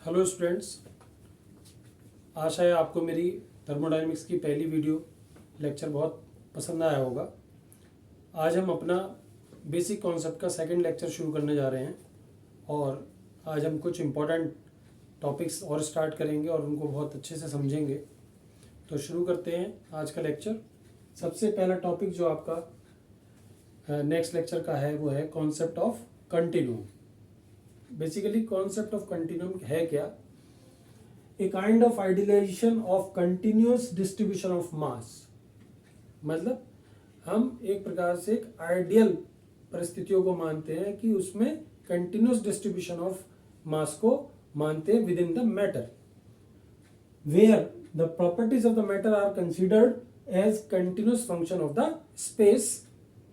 Hello students, आशा है आपको मेरी थर्मोडायनेमिक्स की पहली वीडियो लेक्चर बहुत पसंद आया होगा। आज हम अपना बेसिक कॉन्सेप्ट का सेकंड लेक्चर शुरू करने जा रहे हैं और आज हम कुछ इम्पोर्टेंट टॉपिक्स और स्टार्ट करेंगे और उनको बहुत अच्छे से समझेंगे। तो शुरू करते हैं आज का लेक्चर। सबसे पहला टॉपिक जो आपका नेक्स्ट लेक्चर का है वो है concept of continuum. Basically concept of continuum है क्या? A kind of idealisation of continuous distribution of mass. मतलब हम एक प्रकार से एक आइडियल परिस्थितियों को मानते हैं कि उसमें कंटिन्यूअस डिस्ट्रीब्यूशन ऑफ मास को मानते हैं within the matter, where the properties of the matter are considered as continuous function of the space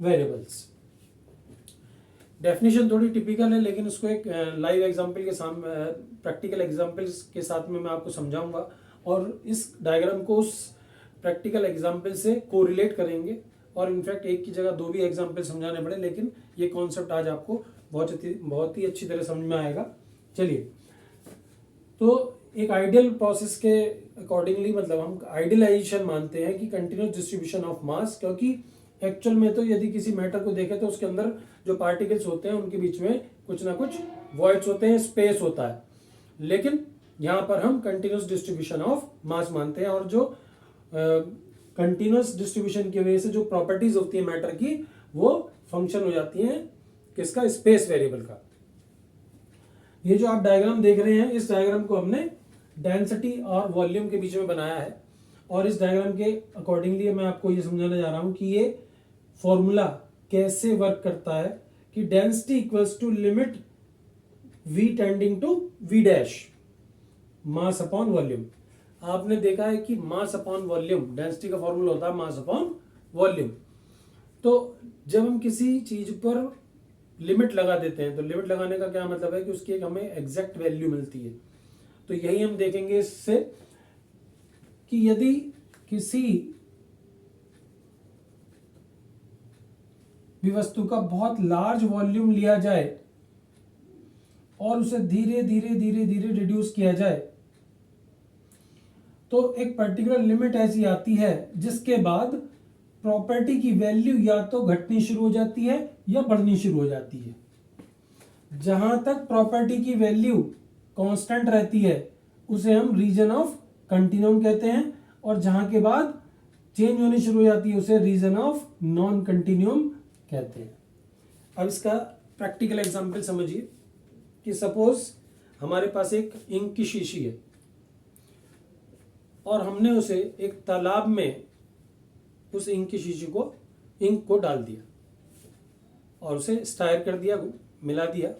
variables. Definition थोड़ी टिपिकल है, लेकिन उसको एक लाइव एग्जांपल के सामने, प्रैक्टिकल एग्जांपल्स के साथ में मैं आपको समझाऊंगा और इस डायग्राम को उस प्रैक्टिकल एग्जांपल से कोरिलेट करेंगे। और इनफैक्ट एक की जगह दो भी एग्जांपल समझाने पड़े, लेकिन ये कॉन्सेप्ट आज आपको बहुत ही अच्छी तरह समझ में आएगा। चलिए, तो एक आइडियल प्रोसेस के अकॉर्डिंगली, मतलब हम आइडियलाइजेशन मानते हैं कि कंटिन्यूअस डिस्ट्रीब्यूशन ऑफ मास, क्योंकि एक्चुअल में तो यदि किसी मैटर को देखें तो उसके अंदर जो पार्टिकल्स होते हैं उनके बीच में कुछ ना कुछ वॉइड्स होते हैं, स्पेस होता है, लेकिन यहाँ पर हम कंटिन्यूअस डिस्ट्रीब्यूशन ऑफ मास मानते हैं। और जो कंटिन्यूअस डिस्ट्रीब्यूशन की वजह से जो प्रॉपर्टीज होती है मैटर की, वो फंक्शन हो जाती हैं किसका? स्पेस वेरिएबल का। ये जो आप डायग्राम देख रहे हैं, इस डायग्राम को हमने डेंसिटी और वॉल्यूम के बीच में बनाया है और इस डायग्राम के अकॉर्डिंगली मैं आपको ये समझाने जा रहा हूं कि ये फॉर्मूला कैसे वर्क करता है कि density equals to limit v tending to v dash mass upon volume. आपने देखा है कि मास अपॉन वॉल्यूम, डेंसिटी का फॉर्मूला होता है मास अपॉन वॉल्यूम। तो जब हम किसी चीज पर लिमिट लगा देते हैं, तो लिमिट लगाने का क्या मतलब है कि उसकी एक हमें एग्जैक्ट वैल्यू मिलती है। तो यही हम देखेंगे इससे कि यदि किसी भी वस्तु का बहुत लार्ज वॉल्यूम लिया जाए और उसे धीरे धीरे धीरे धीरे रिड्यूस किया जाए, तो एक पर्टिकुलर लिमिट ऐसी आती है जिसके बाद प्रॉपर्टी की वैल्यू या तो घटनी शुरू हो जाती है या बढ़नी शुरू हो जाती है। जहां तक प्रॉपर्टी की वैल्यू कांस्टेंट रहती है उसे हम रीजन ऑफ कंटिन्यूम कहते हैं, और जहां के बाद चेंज होनी शुरू हो जाती है उसे रीजन ऑफ नॉन कंटिन्यूम कहते हैं। अब इसका प्रैक्टिकल एग्जांपल समझिए कि सपोज हमारे पास एक इंक की शीशी है और हमने उसे एक तालाब में उस इंक की शीशी को, इंक को डाल दिया और उसे स्टायर कर दिया, मिला दिया।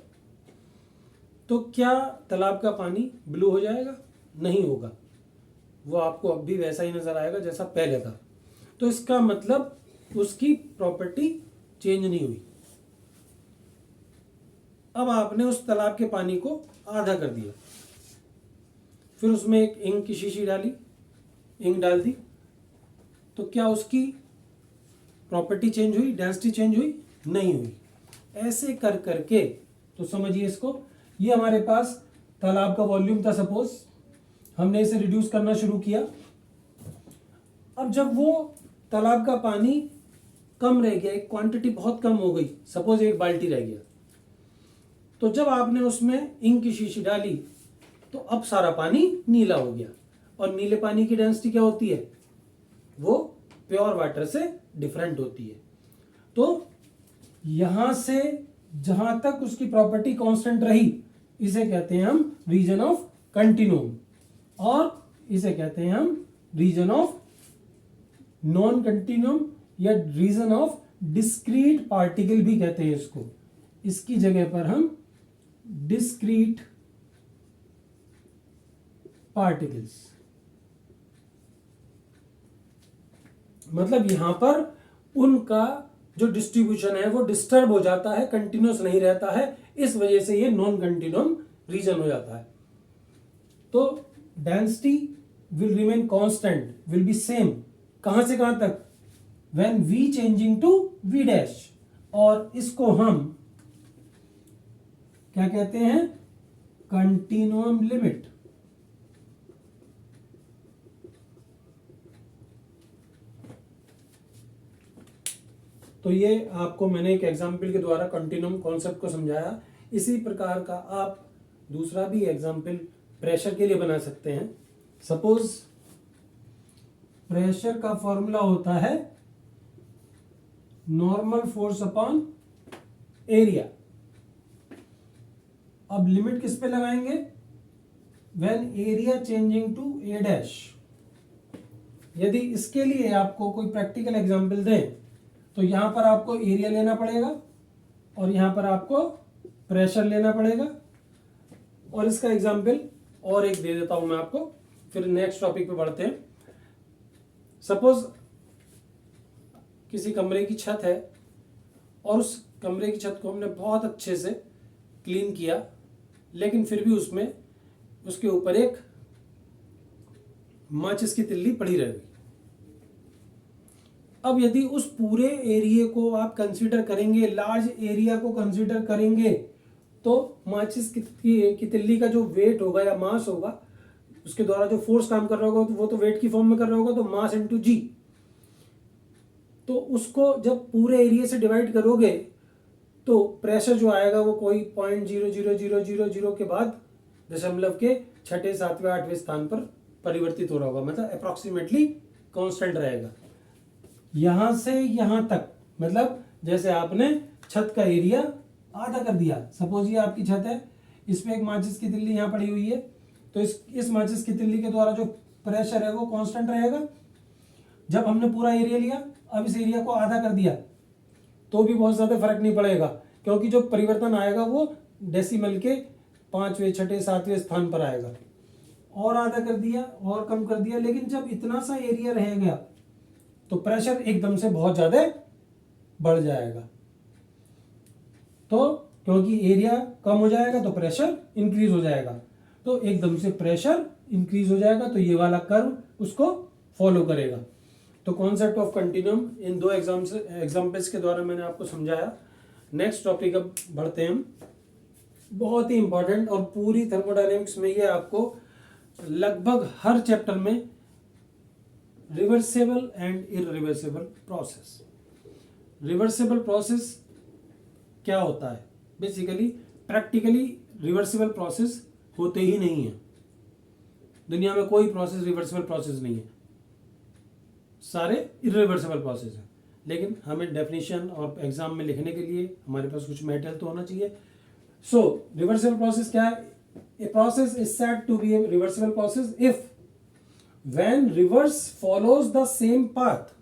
तो क्या तालाब का पानी ब्लू हो जाएगा? नहीं होगा, वो आपको अब भी वैसा ही नजर आएगा जैसा पहले था। तो इसका मतलब उसकी प्रॉपर्टी चेंज नहीं हुई। अब आपने उस तालाब के पानी को आधा कर दिया, फिर उसमें एक इंक की शीशी डाली, इंक डाल दी, तो क्या उसकी प्रॉपर्टी चेंज हुई? डेंसिटी चेंज हुई? नहीं हुई। ऐसे कर करके, तो समझिए इसको, ये हमारे पास तालाब का वॉल्यूम था, सपोज हमने इसे रिड्यूस करना शुरू किया। अब जब वो तालाब का पानी कम रह गया, एक क्वांटिटी बहुत कम हो गई, सपोज एक बाल्टी रह गया, तो जब आपने उसमें इंक की शीशी डाली तो अब सारा पानी नीला हो गया। और नीले पानी की डेंसिटी क्या होती है? वो प्योर वाटर से डिफरेंट होती है। तो यहां से जहां तक उसकी प्रॉपर्टी कांस्टेंट रही, इसे कहते हैं हम रीजन ऑफ कंटिन्यूम, और इसे कहते हैं हम रीजन ऑफ नॉन कंटिन्यूम या रीजन ऑफ डिस्क्रीट पार्टिकल भी कहते हैं इसको। इसकी जगह पर हम डिस्क्रीट पार्टिकल्स, मतलब यहां पर उनका जो डिस्ट्रीब्यूशन है वो डिस्टर्ब हो जाता है, कंटिन्यूअस नहीं रहता है, इस वजह से ये नॉन कंटिन्यूम रीजन हो जाता है। तो density will remain constant, will be same, कहां से कहां तक? When v changing to v dash, और इसको हम क्या कहते हैं? Continuum limit. तो ये आपको मैंने एक एग्जाम्पल के द्वारा कंटिन्यूम कॉन्सेप्ट को समझाया। इसी प्रकार का आप दूसरा भी एग्जाम्पल प्रेशर के लिए बना सकते हैं। सपोज प्रेशर का फॉर्मूला होता है नॉर्मल फोर्स अपॉन एरिया। अब लिमिट किस पे लगाएंगे? When area changing to a dash. यदि इसके लिए आपको कोई प्रैक्टिकल एग्जांपल दें तो यहां पर आपको एरिया लेना पड़ेगा और यहां पर आपको प्रेशर लेना पड़ेगा। और इसका एग्जांपल और एक दे देता हूं मैं आपको, फिर नेक्स्ट टॉपिक पे बढ़ते हैं। सपोज किसी कमरे की छत है और उस कमरे की छत को हमने बहुत अच्छे से क्लीन किया, लेकिन फिर भी उसमें उसके ऊपर एक माचिस की तिल्ली पड़ी रह गई। अब यदि उस पूरे एरिया को आप कंसीडर करेंगे, लार्ज एरिया को कंसीडर करेंगे, तो माचिस की तिल्ली का जो वेट होगा या मास होगा, उसके द्वारा जो फोर्स काम कर रहा होगा तो वो तो वेट की फॉर्म में कर रहा होगा, तो मास इनटू जी। तो उसको जब पूरे एरिया से डिवाइड करोगे तो प्रेशर जो आएगा वो कोई 0.00000 के बाद दशमलव के छठे, सातवें, आठवें स्थान पर परिवर्तित हो रहा होगा, मतलब अप्रोक्सीमेटली कांस्टेंट रहेगा। यहां से यहां तक, मतलब जैसे आपने छत का एरिया आधा कर दिया। सपोज ये आपकी छत है, इसमें एक माचिस की तिल्ली यहां पड़ी हुई है, तो इस माचिस की तिल्ली के द्वारा जो प्रेशर है वो कांस्टेंट रहेगा। जब हमने पूरा एरिया लिया, अब इस एरिया को आधा कर दिया, तो भी बहुत ज्यादा फर्क नहीं पड़ेगा, क्योंकि जो परिवर्तन आएगा वो डेसिमल के 5वें, 6ठे, 7वें स्थान पर आएगा। और आधा कर दिया और कम कर दिया, लेकिन जब इतना सा एरिया रह गया तो प्रेशर एकदम से बहुत ज्यादा बढ़ जाएगा। तो क्योंकि एरिया कम हो जाएगा तो प्रेशर इंक्रीज हो जाएगा, तो एकदम से प्रेशर इंक्रीज हो जाएगा, तो ये वाला कर्व उसको फॉलो करेगा। तो कॉन्सेप्ट ऑफ कंटिन्यूम इन दो एग्जाम्पल्स के द्वारा मैंने आपको समझाया। नेक्स्ट टॉपिक अब बढ़ते हैं हम, बहुत ही इंपॉर्टेंट, और पूरी थर्मोडायनेमिक्स में ये आपको लगभग हर चैप्टर में reversible and irreversible process. Reversible process क्या होता है? बेसिकली प्रैक्टिकली रिवर्सेबल प्रोसेस होते ही नहीं है। दुनिया में कोई प्रोसेस रिवर्सेबल प्रोसेस नहीं है, सारे इरिवर्सेबल प्रोसेस है। लेकिन हमें डेफिनेशन और एग्जाम में लिखने के लिए हमारे पास कुछ मेटेरियल तो होना चाहिए। सो रिवर्सेबल प्रोसेस क्या है? A process is said to be a reversible process if when reverse follows the same path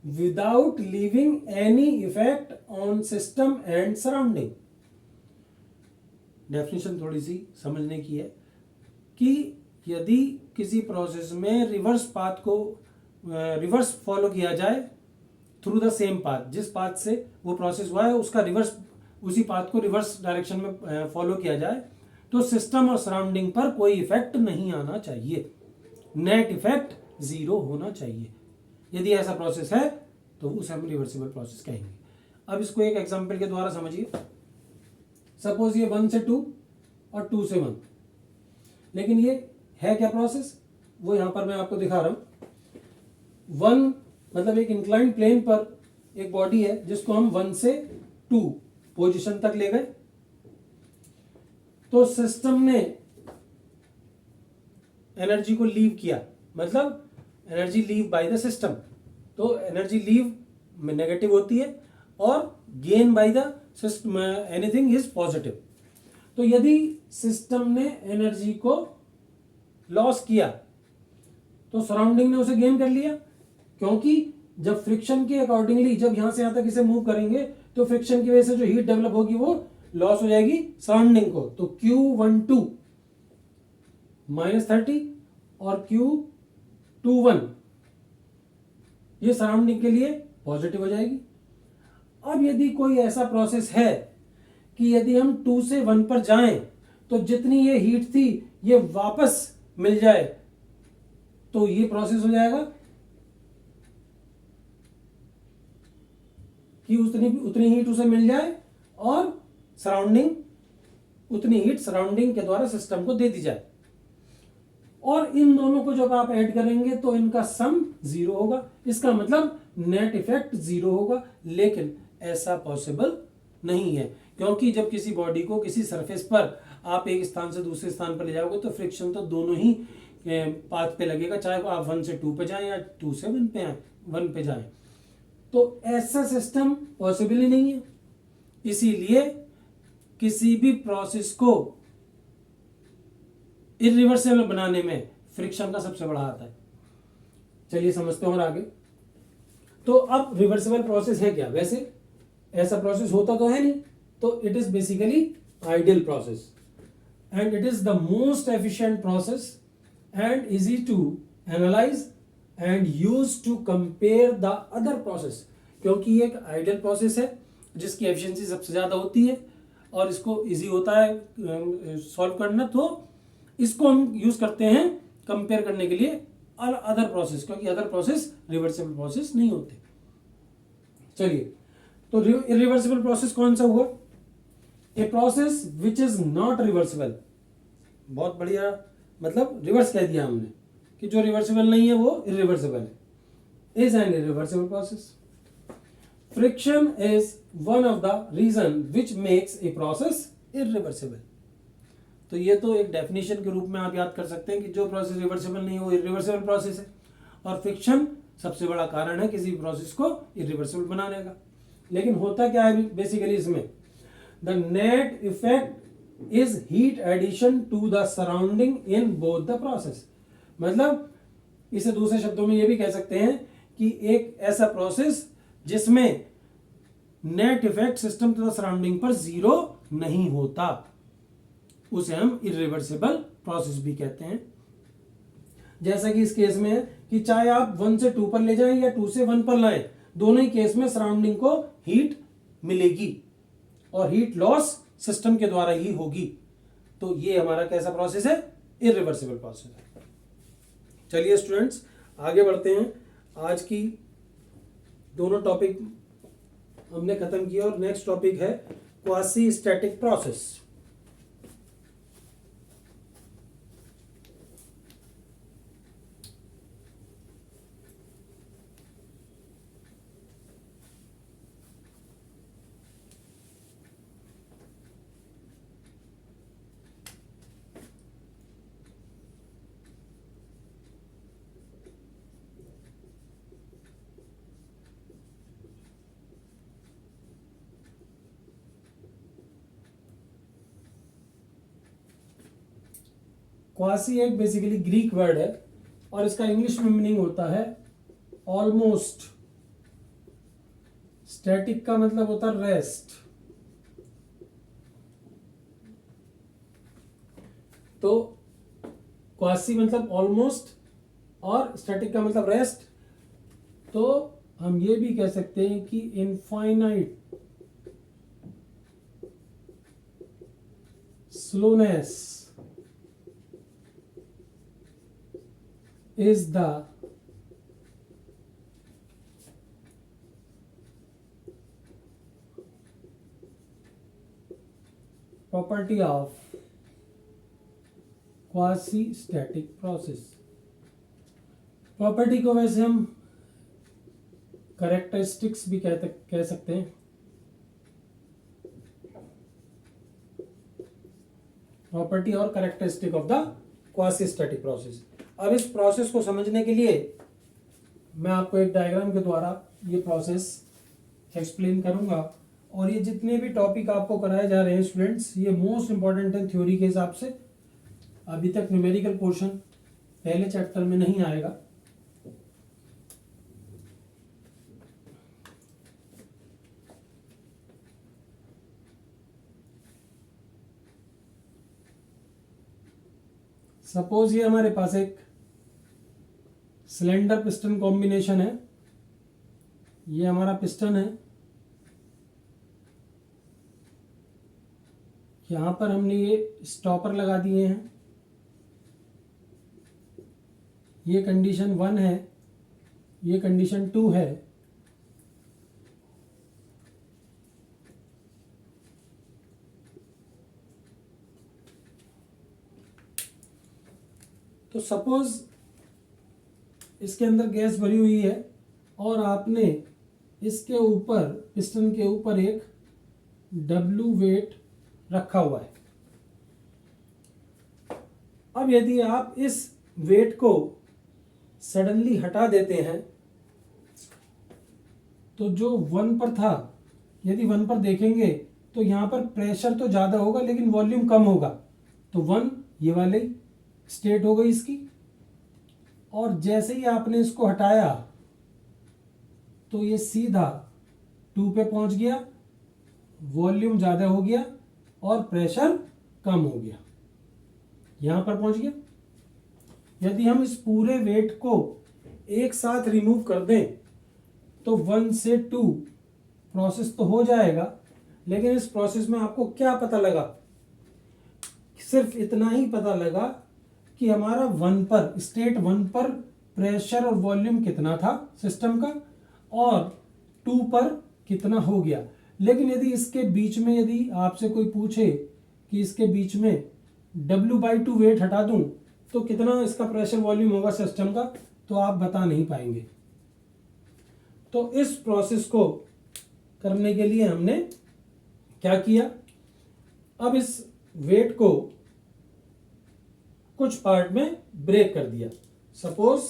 without leaving any effect on system and surrounding। Definition थोड़ी सी समझने की है कि यदि किसी प्रोसेस में रिवर्स पाथ को रिवर्स फॉलो किया जाए थ्रू द सेम पाथ, जिस पाथ से वो प्रोसेस हुआ है उसका रिवर्स, उसी पाथ को रिवर्स डायरेक्शन में फॉलो किया जाए, तो सिस्टम और सराउंडिंग पर कोई इफेक्ट नहीं आना चाहिए, नेट इफेक्ट 0 होना चाहिए। यदि ऐसा प्रोसेस है तो उसे हम रिवर्सिबल प्रोसेस कहेंगे। अब इसको एक एग्जांपल के द्वारा समझिए। सपोज ये 1 से 2 और 2 से 1, लेकिन ये है क्या प्रोसेस, वो यहां पर मैं आपको दिखा रहा हूं। 1 मतलब एक इंक्लाइंड प्लेन पर एक बॉडी है जिसको हम 1 से 2 पोजीशन तक ले गए, तो सिस्टम ने एनर्जी को लीव किया, मतलब energy leave by the system. तो एनर्जी लीव में नेगेटिव होती है और gain by the system anything is positive. तो यदि सिस्टम ने एनर्जी को लॉस किया तो सराउंडिंग ने उसे गेन कर लिया, क्योंकि जब फ्रिक्शन के अकॉर्डिंगली जब यहां से यहां तक इसे मूव करेंगे तो फ्रिक्शन की वजह से जो हीट डेवलप होगी वो लॉस हो जाएगी सराउंडिंग को। तो Q12 -30 और Q21 ये सराउंडिंग के लिए पॉजिटिव हो जाएगी। अब यदि कोई ऐसा प्रोसेस है कि यदि हम 2 से 1 पर जाएं तो जितनी ये हीट थी ये वापस मिल जाए, तो ये प्रोसेस हो जाएगा कि उतनी हीट उसे मिल जाए और सराउंडिंग उतनी हीट सराउंडिंग के द्वारा सिस्टम को दे दी जाए। और इन दोनों को जब आप ऐड करेंगे तो इनका सम 0 होगा, इसका मतलब नेट इफेक्ट 0 होगा। लेकिन ऐसा पॉसिबल नहीं है, क्योंकि जब किसी बॉडी को किसी सरफेस पर आप एक स्थान से दूसरे स्थान पर ले जाओगे तो फ्रिक्शन तो दोनों ही पाथ पे लगेगा, चाहे वो आप 1 से 2 पे जाएं या 2 से 1 पे जाएं। तो ऐसा सिस्टम पॉसिबल ही नहीं है। इसीलिए किसी भी प्रोसेस को इरिवर्सिबल बनाने में फ्रिक्शन का सबसे बड़ा हाथ है। चलिए समझते हैं और आगे। तो अब रिवर्सिबल प्रोसेस है क्या? वैसे ऐसा प्रोसेस होता तो है नहीं, तो it is basically ideal process and it is the most efficient process and easy to analyse and use to compare the other process. क्योंकि ये एक आइडियल प्रोसेस है जिसकी एफिशिएंसी सबसे ज्यादा होती है और इसको इजी होता है सॉल्व करना, तो इसको हम यूज करते हैं कंपेयर करने के लिए अदर प्रोसेस, क्योंकि अदर प्रोसेस रिवर्सिबल प्रोसेस नहीं होते। चलिए, तो इरिवर्सिबल प्रोसेस कौन सा हुआ? A process which is not reversible. बहुत बढ़िया, मतलब रिवर्स कह दिया हमने कि जो रिवर्सिबल नहीं है वो इरिवर्सिबल है, is an irreversible process. Friction is one of the reason which makes a process irreversible. तो ये तो एक डेफिनेशन के रूप में आप याद कर सकते हैं कि जो प्रोसेस रिवर्सिबल नहीं है वो इरिवर्सिबल प्रोसेस है, और फ्रिक्शन सबसे बड़ा कारण है किसी प्रोसेस को इरिवर्सिबल बनाने का। लेकिन होता क्या है बेसिकली इसमें? The net effect is heat addition to the surrounding in both the process. मतलब इसे दूसरे शब्दों में ये भी कह सकते हैं कि एक ऐसा प्रोसेस जिसमें नेट इफेक्ट सिस्टम तथा सराउंडिंग पर 0 नहीं होता, उसे हम इरिवर्सिबल प्रोसेस भी कहते हैं। जैसा कि इस केस में है कि चाहे आप 1 से 2 पर ले जाएं या 2 से 1 पर लाएं, दोनों ही केस में सराउंडिंग को हीट मिलेगी और हीट लॉस सिस्टम के द्वारा ही होगी। तो ये हमारा कैसा प्रोसेस है? इरिवर्सिबल प्रोसेस है। चलिए स्टूडेंट्स, आगे बढ़ते हैं। आज की दोनों टॉपिक हमने खत्म किया और नेक्स्ट टॉपिक है क्वासी स्टैटिक प्रोसेस। क्वासी एक बेसिकली ग्रीक वर्ड है और इसका इंग्लिश में मीनिंग होता है ऑलमोस्ट। स्टैटिक का मतलब होता है रेस्ट। तो क्वासी मतलब ऑलमोस्ट और स्टैटिक का मतलब रेस्ट। तो हम ये भी कह सकते हैं कि infinite slowness is the property of quasi-static process। Property को वैसे हम कैरेक्टरिस्टिक्स भी कह सकते हैं। प्रॉपर्टी और characteristic of the quasi-static process. अब इस प्रोसेस को समझने के लिए मैं आपको एक डायग्राम के द्वारा ये प्रोसेस एक्सप्लेन करूंगा। और ये जितने भी टॉपिक आपको कराए जा रहे हैं स्टूडेंट्स, ये मोस्ट इंपॉर्टेंट है थ्योरी के हिसाब से। अभी तक न्यूमेरिकल पोर्शन पहले चैप्टर में नहीं आएगा। सपोज ये हमारे पास एक सिलेंडर पिस्टन कॉम्बिनेशन है। ये हमारा पिस्टन है, यहां पर हमने ये स्टॉपर लगा दिए हैं। ये कंडीशन 1 है, ये कंडीशन 2 है। तो सपोज इसके अंदर गैस भरी हुई है और आपने इसके ऊपर, पिस्टन के ऊपर एक W वेट रखा हुआ है। अब यदि आप इस वेट को सडनली हटा देते हैं तो जो 1 पर था, यदि 1 पर देखेंगे तो यहाँ पर प्रेशर तो ज़्यादा होगा लेकिन वॉल्यूम कम होगा। तो 1 ये वाले स्टेट हो गई इसकी, और जैसे ही आपने इसको हटाया तो ये सीधा 2 पे पहुंच गया, वॉल्यूम ज़्यादा हो गया और प्रेशर कम हो गया, यहाँ पर पहुंच गया। यदि हम इस पूरे वेट को एक साथ रिमूव कर दें तो 1 से 2 प्रोसेस तो हो जाएगा, लेकिन इस प्रोसेस में आपको क्या पता लगा? सिर्फ इतना ही पता लगा कि हमारा 1 पर, स्टेट 1 पर प्रेशर और वॉल्यूम कितना था सिस्टम का और 2 पर कितना हो गया। लेकिन यदि इसके बीच में, यदि आपसे कोई पूछे कि इसके बीच में W/2 वेट हटा दूं तो कितना इसका प्रेशर वॉल्यूम होगा सिस्टम का, तो आप बता नहीं पाएंगे। तो इस प्रोसेस को करने के लिए हमने क्या किया, अब इस वेट को कुछ पार्ट में ब्रेक कर दिया। सपोज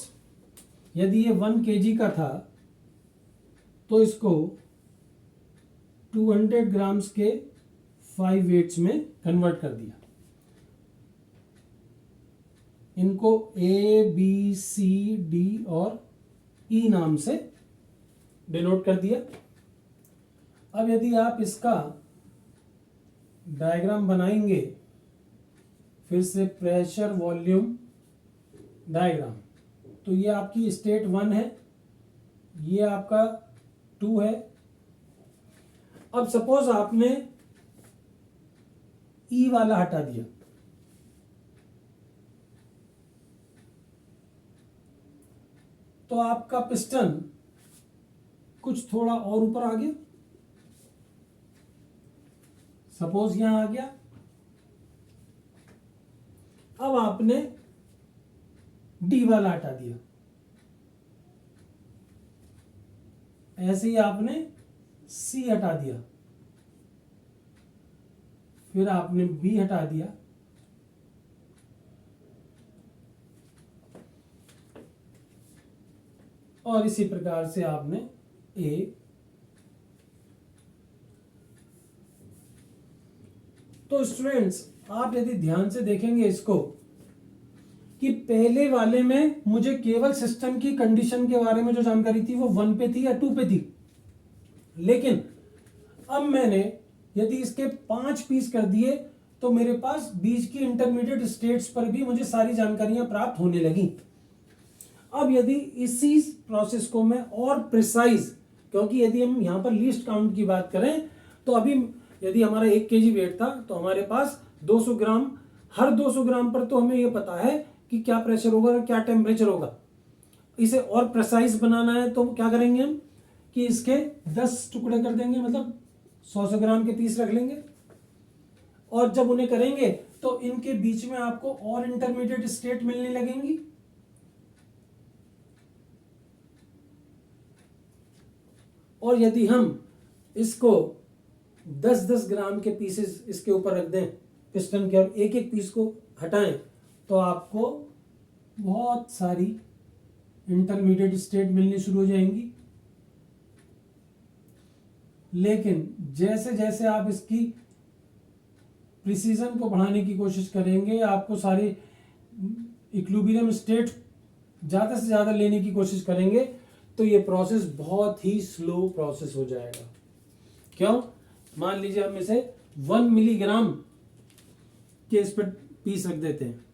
यदि ये 1 kg का था तो इसको 200 ग्राम्स के 5 वेट्स में कन्वर्ट कर दिया। इनको A, B, C, D और E नाम से डिनोट कर दिया। अब यदि आप इसका डायग्राम बनाएंगे, फिर से प्रेशर वॉल्यूम डायग्राम, तो ये आपकी स्टेट 1 है, ये आपका 2 है। अब सपोज आपने E वाला हटा दिया, तो आपका पिस्टन कुछ थोड़ा और ऊपर आ गया। सपोज यहां आ गया। अब आपने D वाला हटा दिया, ऐसे ही आपने C हटा दिया, फिर आपने B हटा दिया, और इसी प्रकार से आपने A। तो स्टूडेंट्स, आप यदि ध्यान से देखेंगे इसको, कि पहले वाले में मुझे केवल सिस्टम की कंडीशन के बारे में जो जानकारी थी वो 1 पे थी या 2 पे थी, लेकिन अब मैंने यदि इसके 5 पीस कर दिए तो मेरे पास बीच की इंटरमीडिएट स्टेट्स पर भी मुझे सारी जानकारियां प्राप्त होने लगी। अब यदि इसी प्रोसेस को मैं और प्रिसाइज, क्योंकि यदि हम यहां पर लीस्ट काउंट की बात करें तो अभी यदि हमारा 1 kg वेट था तो हमारे पास 200 ग्राम, हर 200 ग्राम पर तो हमें यह पता है कि क्या प्रेशर होगा और क्या टेम्परेचर होगा। इसे और प्रिसाइज बनाना है तो क्या करेंगे हम कि इसके 10 टुकड़े कर देंगे, मतलब 100 ग्राम के पीस रख लेंगे, और जब उन्हें करेंगे तो इनके बीच में आपको और इंटरमीडिएट स्टेट मिलने लगेंगी। और यदि हम इसको 10-10 ग्राम के पीसेस इसके ऊपर रख दें पिस्टन के, और एक एक पीस को हटाएं, तो आपको बहुत सारी इंटरमीडिएट स्टेट मिलनी शुरू हो जाएंगी। लेकिन जैसे जैसे आप इसकी प्रिसीजन को बढ़ाने की कोशिश करेंगे, आपको सारी इक्विलिब्रियम स्टेट ज़्यादा से ज़्यादा लेने की कोशिश करेंगे, तो ये प्रोसेस बहुत ही स्लो प्रोसेस हो जाएगा। क्यों? मान लीजिए हम इसे 1 मिलीग्राम के इस पर पीस रख देते हैं,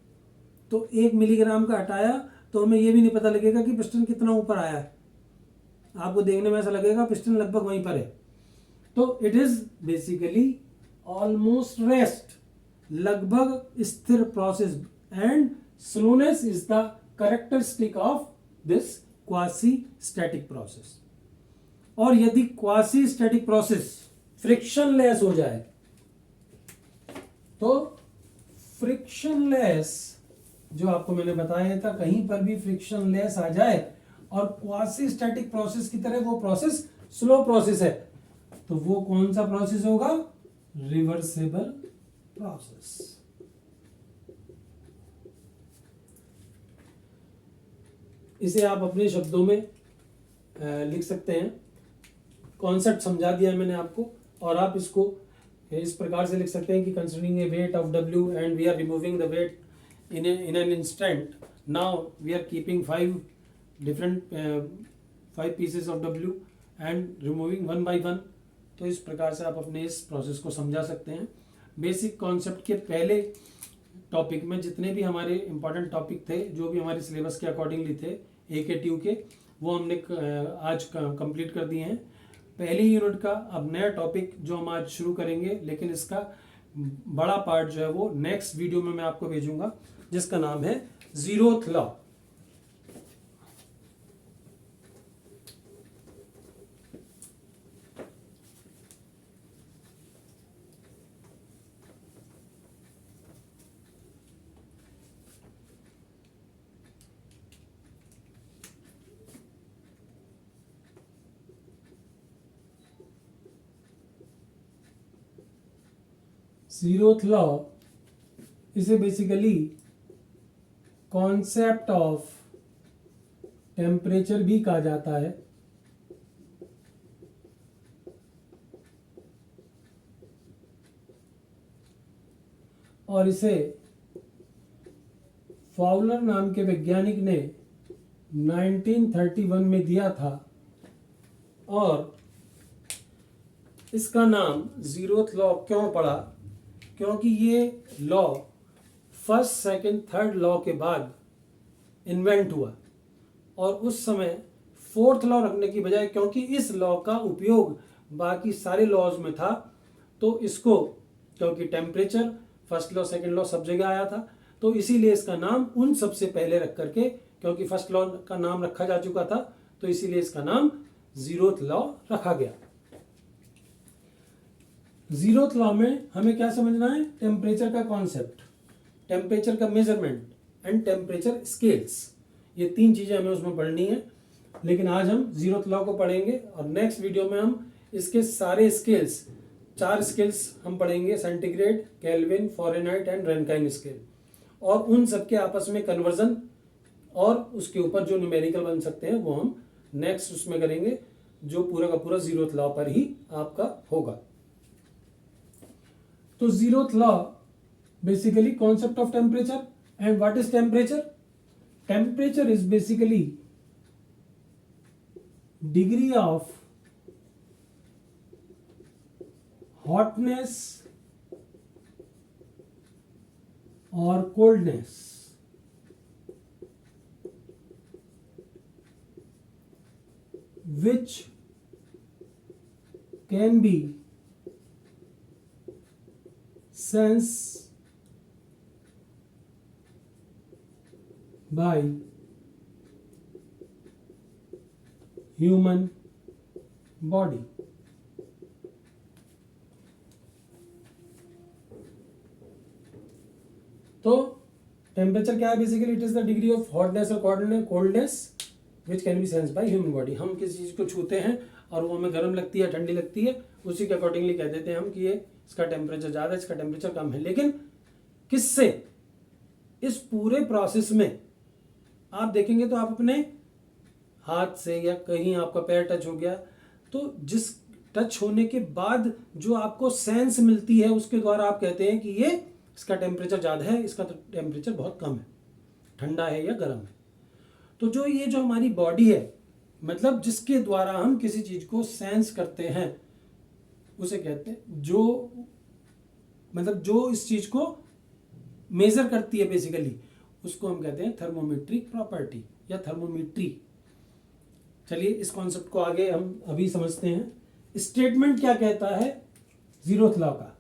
तो 1 मिलीग्राम का हटाया तो हमें यह भी नहीं पता लगेगा कि पिस्टन कितना ऊपर आया है। आपको देखने में ऐसा लगेगा पिस्टन लगभग वहीं पर है। तो it is basically almost rest, लगभग स्थिर process, and slowness is the characteristic of this quasi static process. और यदि क्वासी स्टैटिक प्रोसेस फ्रिक्शनलेस हो जाए, तो फ्रिक्शनलेस जो आपको मैंने बताया था, कहीं पर भी फ्रिक्शन लेस आ जाए और क्वासी स्टैटिक प्रोसेस की तरह वो प्रोसेस स्लो प्रोसेस है, तो वो कौन सा प्रोसेस होगा? Reversible process. इसे आप अपने शब्दों में लिख सकते हैं। कॉन्सेप्ट समझा दिया मैंने आपको, और आप इसको इस प्रकार से लिख सकते हैं कि considering a weight of W and we are removing the weight in an instant, now we are keeping five pieces of W and removing one by one। तो इस प्रकार से आप अपने इस प्रोसेस को समझा सकते हैं। बेसिक कॉन्सेप्ट के पहले टॉपिक में जितने भी हमारे इंपॉर्टेंट टॉपिक थे, जो भी हमारे सिलेबस के अकॉर्डिंगली थे ए के ट्यू के, वो हमने आज कंप्लीट कर दिए हैं। पहली यूनिट का अब नया टॉपिक जो हम आज शुरू करेंगे, लेकिन इसका बड़ा पार्ट जो है वो नेक्स्ट वीडियो में मैं आपको भेजूंगा, जिसका नाम है जीरोथ लॉ। जीरोथ लॉ इसे बेसिकली कॉन्सेप्ट ऑफ टेम्परेचर भी कहा जाता है, और इसे फाउलर नाम के वैज्ञानिक ने 1931 में दिया था, और इसका नाम जीरोथ लॉ क्यों पड़ा? क्योंकि ये law first second third law के बाद इन्वेंट हुआ, और उस समय फोर्थ लॉ रखने की बजाय, क्योंकि इस लॉ का उपयोग बाकी सारे लॉज में था, तो इसको, क्योंकि temperature first law second law सब जगह आया था, तो इसीलिए इसका नाम उन सबसे पहले रख करके, क्योंकि फर्स्ट लॉ का नाम रखा जा चुका था, तो इसीलिए इसका नाम जीरोथ लॉ रखा गया। जीरोथ लॉ में हमें क्या समझना है? टेम्परेचर का कॉन्सेप्ट, टेम्परेचर का मेजरमेंट एंड टेम्परेचर स्केल्स, ये तीन चीजें हमें उसमें पढ़नी है। लेकिन आज हम जीरोथ लॉ को पढ़ेंगे, और नेक्स्ट वीडियो में हम इसके सारे स्केल्स, 4 स्केल्स हम पढ़ेंगे, centigrade, Kelvin, Fahrenheit and Rankine scale, और उन सबके आपस में कन्वर्जन और उसके ऊपर जो न्यूमेरिकल बन सकते हैं वो हम नेक्स्ट उसमें करेंगे, जो पूरा का पूरा जीरोथ लॉ पर ही आपका होगा। तो zeroth law basically concept of temperature, and what is temperature? Temperature is basically degree of hotness और coldness which can be sensed by human body। तो टेम्परेचर क्या है? Basically it is the degree of hotness और coldness which can be sense by human body. हम किसी चीज को छूते हैं और वो हमें गर्म लगती है, ठंडी लगती है, उसी के अकॉर्डिंगली कह देते हैं हम कि ये इसका टेम्परेचर ज्यादा है, इसका टेम्परेचर कम है। लेकिन किससे? इस पूरे प्रोसेस में आप देखेंगे तो आप अपने हाथ से, या कहीं आपका पैर टच हो गया, तो जिस टच होने के बाद जो आपको सेंस मिलती है, उसके द्वारा आप कहते हैं कि ये इसका टेम्परेचर ज़्यादा है, इसका तो टेम्परेचर बहुत कम है, ठंडा है या गर्म है। तो जो ये जो हमारी बॉडी है, मतलब जिसके द्वारा हम किसी चीज़ को सेंस करते हैं, उसे कहते हैं, जो मतलब जो इस चीज़ को मेजर करती है बेसिकली, उसको हम कहते हैं थर्मोमेट्रिक प्रॉपर्टी या थर्मोमेट्री। चलिए इस कॉन्सेप्ट को आगे हम अभी समझते हैं। स्टेटमेंट क्या कहता है जीरोथ लॉ का?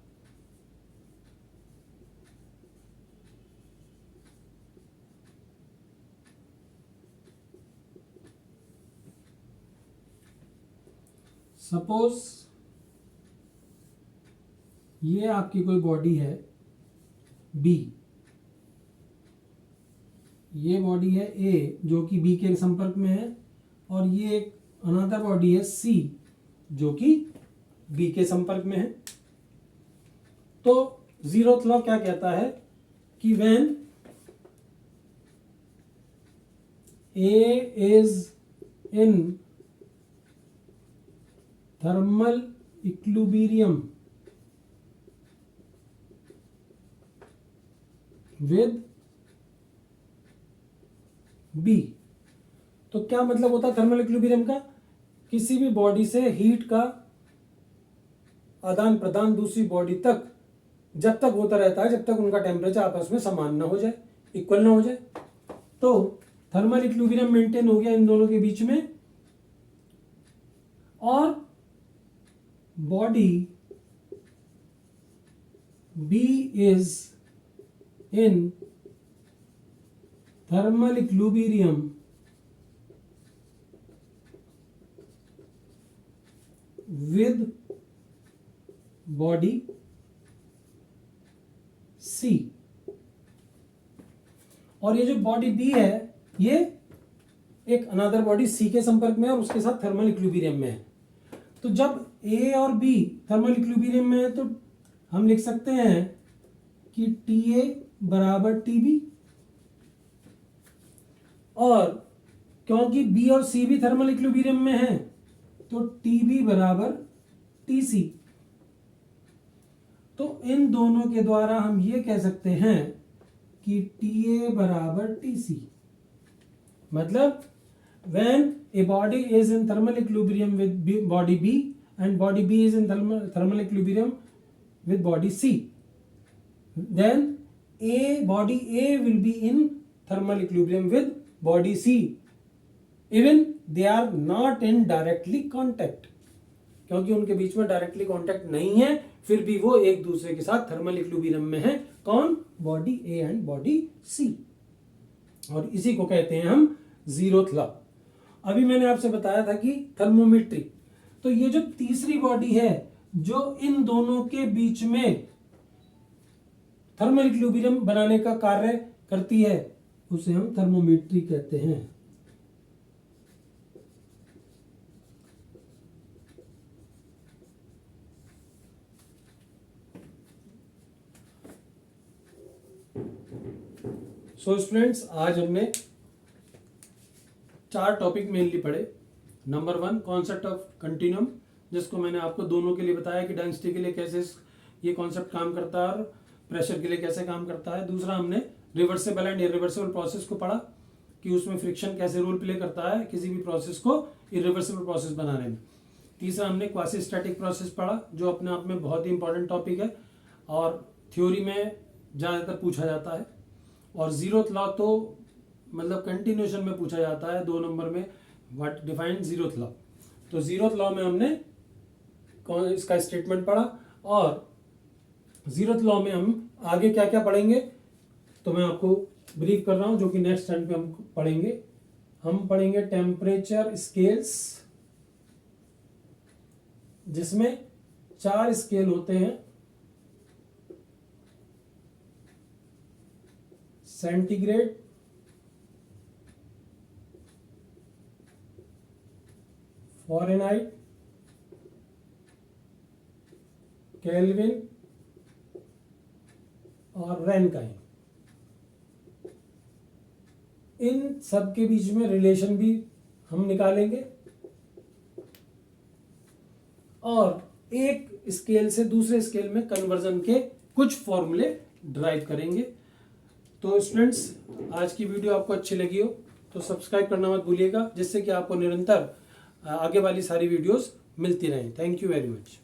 सपोज ये आपकी कोई बॉडी है बी, ये बॉडी है ए जो कि बी के संपर्क में है, और ये एक अनदर बॉडी है सी जो कि बी के संपर्क में है। तो जीरोथ लॉ क्या कहता है कि when A is in thermal equilibrium with B. तो क्या मतलब होता है थर्मल इक्विलिब्रियम का? किसी भी बॉडी से हीट का आदान प्रदान दूसरी बॉडी तक जब तक होता रहता है जब तक उनका टेम्परेचर आपस में समान ना हो जाए, इक्वल ना हो जाए। तो थर्मल इक्विलिब्रियम मेंटेन हो गया इन दोनों के बीच में, और body B is in thermal equilibrium with body C. और ये जो बॉडी बी है ये एक अनदर बॉडी सी के संपर्क में है और उसके साथ थर्मल इक्विलिब्रियम में है। तो जब ए और बी थर्मल इक्विलिब्रियम में है तो हम लिख सकते हैं कि टी ए बराबर टी बी, और क्योंकि बी और सी भी थर्मल इक्विलिब्रियम में है तो टी बी बराबर टी सी। तो इन दोनों के द्वारा हम ये कह सकते हैं कि टी ए बराबर टी सी। मतलब when a body is in thermal equilibrium with body B and body B is in thermal equilibrium with body C, then body A will be in thermal equilibrium with body C, even they are not in directly contact। क्योंकि उनके बीच में directly contact नहीं है फिर भी वो एक दूसरे के साथ थर्मल इक्विलिब्रियम में है। कौन? Body A and body C. और इसी को कहते हैं हम जीरोथ लॉ। अभी मैंने आपसे बताया था कि थर्मोमेट्री, तो ये जो तीसरी बॉडी है जो इन दोनों के बीच में थर्मल इक्विलिब्रियम बनाने का कार्य करती है उसे हम थर्मोमेट्री कहते हैं। सो स्टूडेंट्स, आज हमने 4 टॉपिक मेनली पढ़े। नंबर 1 कॉन्सेप्ट ऑफ कंटिन्यूम, जिसको मैंने आपको दोनों के लिए बताया कि डेंसिटी के लिए कैसे ये कॉन्सेप्ट काम करता है और प्रेशर के लिए कैसे काम करता है। दूसरा हमने रिवर्सिबल एंड इरिवर्सिबल प्रोसेस को पढ़ा कि उसमें फ्रिक्शन कैसे रोल प्ले करता है किसी भी प्रोसेस को इरिवर्सिबल प्रोसेस बनाने में। तीसरा हमने क्वासी स्टैटिक प्रोसेस पढ़ा जो अपने आप में बहुत ही इंपॉर्टेंट टॉपिक है और थ्योरी में ज़्यादातर पूछा जाता है। और जीरोथ लॉ तो मतलब कंटिन्यूएशन में पूछा जाता है 2 नंबर में, व्हाट डिफाइन जीरोथ लॉ। तो जीरोथ लॉ में हमने इसका स्टेटमेंट पढ़ा, और जीरोथ लॉ में हम आगे क्या क्या पढ़ेंगे तो मैं आपको ब्रीफ कर रहा हूं, जो कि नेक्स्ट स्टैंड पे हम पढ़ेंगे। हम पढ़ेंगे टेम्परेचर स्केल्स, जिसमें 4 स्केल होते हैं, सेंटीग्रेड, फ़ारेनहाइट, केल्विन और रैनकाइन। इन सब के बीच में रिलेशन भी हम निकालेंगे और एक स्केल से दूसरे स्केल में कन्वर्जन के कुछ फॉर्मूले ड्राइव करेंगे। तो स्टूडेंट्स, आज की वीडियो आपको अच्छी लगी हो तो सब्सक्राइब करना मत भूलिएगा, जिससे कि आपको निरंतर आगे वाली सारी वीडियोस मिलती रहें। Thank you very much.